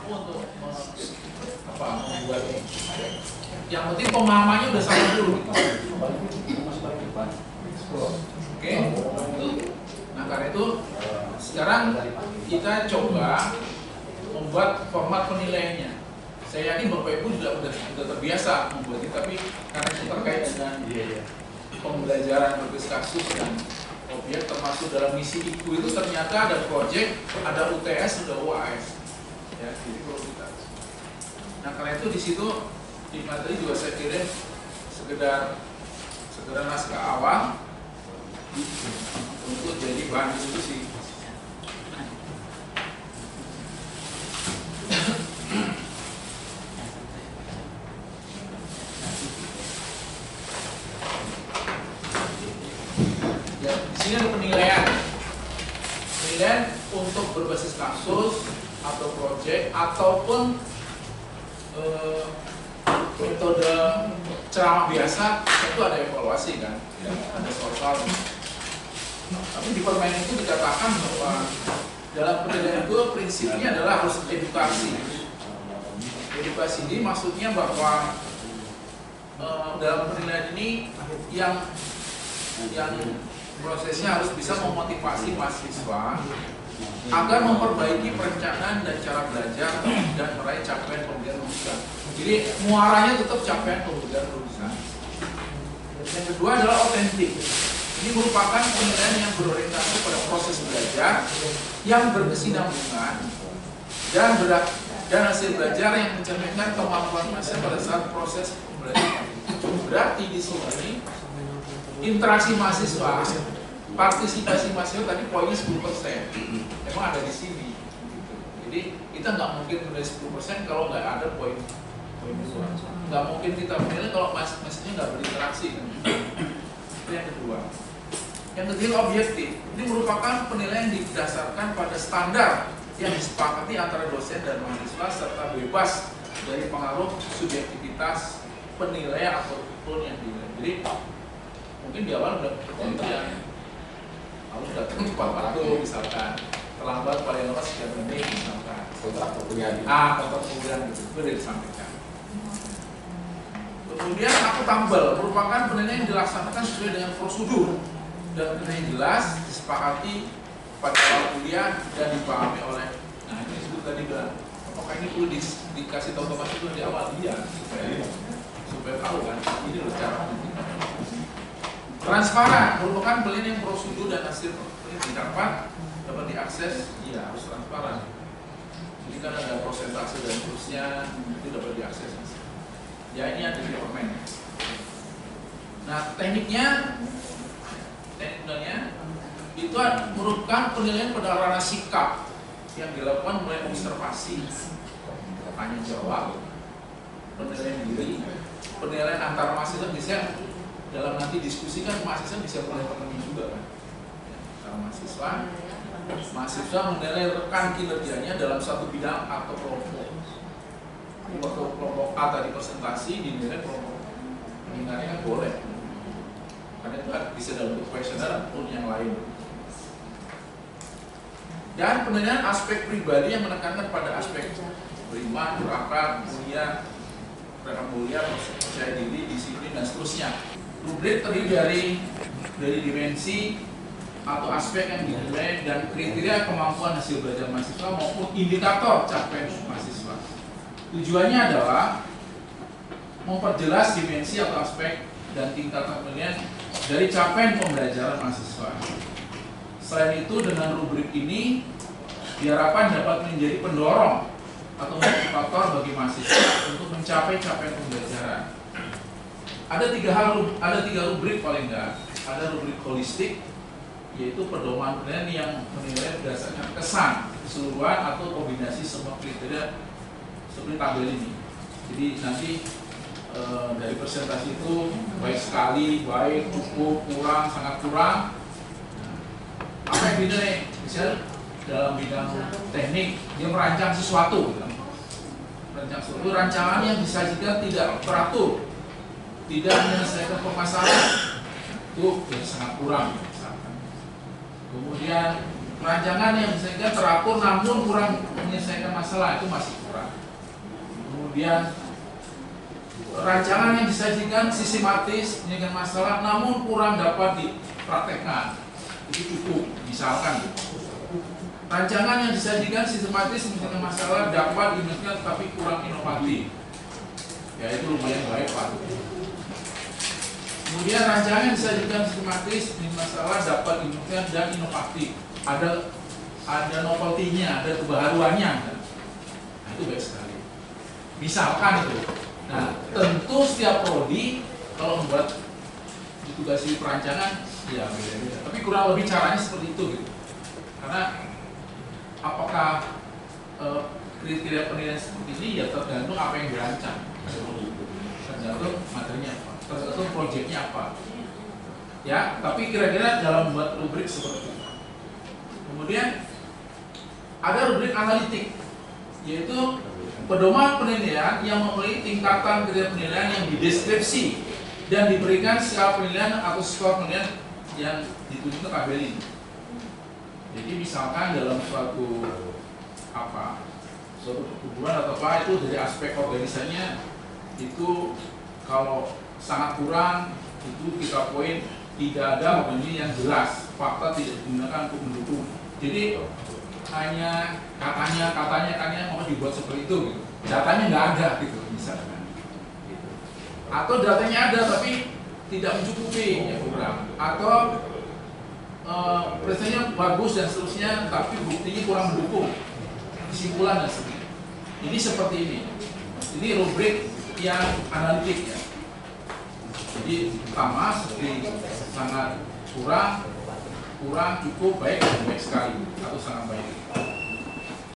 mampu untuk membuat ini. Yang penting pemahamannya udah sama dulu. Oke. Nah karena itu sekarang kita coba membuat format penilaiannya. Saya yakin Bapak Ibu juga sudah terbiasa membuat itu, tapi karena itu terkait dengan pembelajaran berbasis kasus dan objek, termasuk dalam misi IKU itu ternyata ada proyek, ada UTS, ada UAS. Ya, jadi perlu kita. Nah karena itu di situ di materi juga saya kirim sekedar naskah awal untuk jadi bahan diskusi. Ya, di sini ada penilaian untuk berbasis kasus atau proyek ataupun metode ceramah biasa itu ada evaluasi kan, ya, ada soal. Tapi di permen itu dikatakan bahwa dalam penilaian itu prinsipnya adalah harus edukasi. Edukasi ini maksudnya bahwa dalam penilaian ini yang prosesnya harus bisa memotivasi mahasiswa agar memperbaiki perencanaan dan cara belajar dan meraih capaian pembelajaran lulusan. Jadi muaranya tetap capaian pembelajaran lulusan. Yang kedua adalah otentik. Ini merupakan penilaian yang berorientasi pada proses belajar yang berkesinambungan dan hasil belajar yang mencerminkan kemampuan mahasiswa pada saat proses pembelajaran. Berarti di sini interaksi mahasiswa, partisipasi mahasiswa tadi poinnya 10%. Emang ada di sini. Jadi kita nggak mungkin menilai 10% kalau nggak ada poin dua. Nggak mungkin kita menilai kalau mahasiswanya nggak berinteraksi. Itu yang kedua. Yang ketiga objektif. Ini merupakan penilaian didasarkan pada standar yang disepakati antara dosen dan mahasiswa serta bebas dari pengaruh subjektivitas penilaian ataupun yang dinilai. Jadi mungkin di awal udah perjanjian harus datang tepat waktu misalkan, terlambat paling lama sekian menit misalkan, kontrak pembelian gitu, itu sudah disampaikan. Kemudian akuntabel merupakan penilaian yang dilaksanakan sesuai dengan prosedur dan penilaian jelas disepakati pada awal kuliah dan dipahami oleh. Nah ini disebut tadi bilang, apakah ini perlu dikasih tahu otomatis di awal dia supaya tahu kan ini loh cara. Transparan merupakan penilaian prosedur dan hasil penelitian dapat diakses, iya harus transparan. Jadi kan ada persentase dan terusnya itu dapat diakses. Ya ini ada di permen. Nah tekniknya itu merupakan penilaian pada ranah sikap yang dilakukan mulai observasi, tanya jawab, penilaian diri, penilaian antar mahasiswa bisa. Dalam nanti diskusi kan mahasiswa bisa menilai temannya juga kan. Kalau mahasiswa menilai rekan kinerjanya dalam satu bidang atau kelompok. Waktu kelompok A tadi presentasi dinilai kelompok pendengarnya kan boleh. Karena itu bisa dalam bentuk kuesioner ataupun yang lain. Dan penilaian aspek pribadi yang menekankan pada aspek beriman, berakhlak, mulia, percaya diri, disiplin dan seterusnya. Rubrik terdiri dari dimensi atau aspek yang dinilai dan kriteria kemampuan hasil belajar mahasiswa maupun indikator capaian mahasiswa. Tujuannya adalah memperjelas dimensi atau aspek dan tingkat penilaian dari capaian pembelajaran mahasiswa. Selain itu, dengan rubrik ini diharapkan dapat menjadi pendorong atau motivator bagi mahasiswa untuk mencapai capaian pembelajaran. Ada tiga rubrik paling enggak. Ada rubrik holistik, yaitu pedoman penilaian yang menilai berdasarkan kesan keseluruhan atau kombinasi semua kriteria seperti tabel ini. Jadi nanti dari presentasi itu baik sekali, baik, cukup, kurang, sangat kurang. Apa yang dinilai? Misalnya dalam bidang teknik dia merancang sesuatu, rancangan yang disajikan tidak teratur, tidak menyelesaikan permasalahan, itu sangat kurang. Kemudian Rancangan yang misalnya teratur namun kurang menyelesaikan masalah, itu masih kurang. Kemudian rancangan yang disajikan sistematis menyelesaikan masalah namun kurang dapat dipraktekkan, itu cukup. Misalkan rancangan yang disajikan sistematis menyelesaikan masalah dapat dimensikan tapi kurang inovatif, ya itu lumayan baik Pak. Kemudian rancangan yang disajikan sistematis menyelesaikan masalah dapat dimensikan dan inovatif, ada novelty-nya, ada kebaharuannya. Nah, itu baik sekali. Misalkan itu. Nah, tentu setiap prodi kalau membuat ditugasi perancangan ya beda-beda. Tapi kurang lebih caranya seperti itu gitu. Karena apakah kriteria penilaian seperti ini ya tergantung apa yang dirancang. Tergantung materinya apa, tergantung proyeknya apa. Ya, tapi kira-kira dalam membuat rubrik seperti itu. Kemudian ada rubrik analitik, yaitu pedoman penilaian yang memiliki tingkatan kriteria penilaian yang dideskripsi dan diberikan skala penilaian atau skor penilaian yang ditunjuk tabel ini. Jadi misalkan dalam suatu perkumpulan atau apa itu dari aspek organisasinya itu kalau sangat kurang itu kita poin tidak ada organisasi yang jelas, fakta tidak digunakan untuk mendukung. Jadi hanya katanya mau dibuat seperti itu gitu. Datanya nggak ada gitu misalkan gitu. Atau datanya ada tapi tidak mencukupi, ya kurang. Atau presentasinya bagus dan seterusnya tapi buktinya kurang mendukung kesimpulan dan sebagainya. Jadi seperti ini. Ini rubrik yang analitik ya. Jadi pertama seperti sangat kurang, cukup, baik, dan baik sekali atau sangat baik.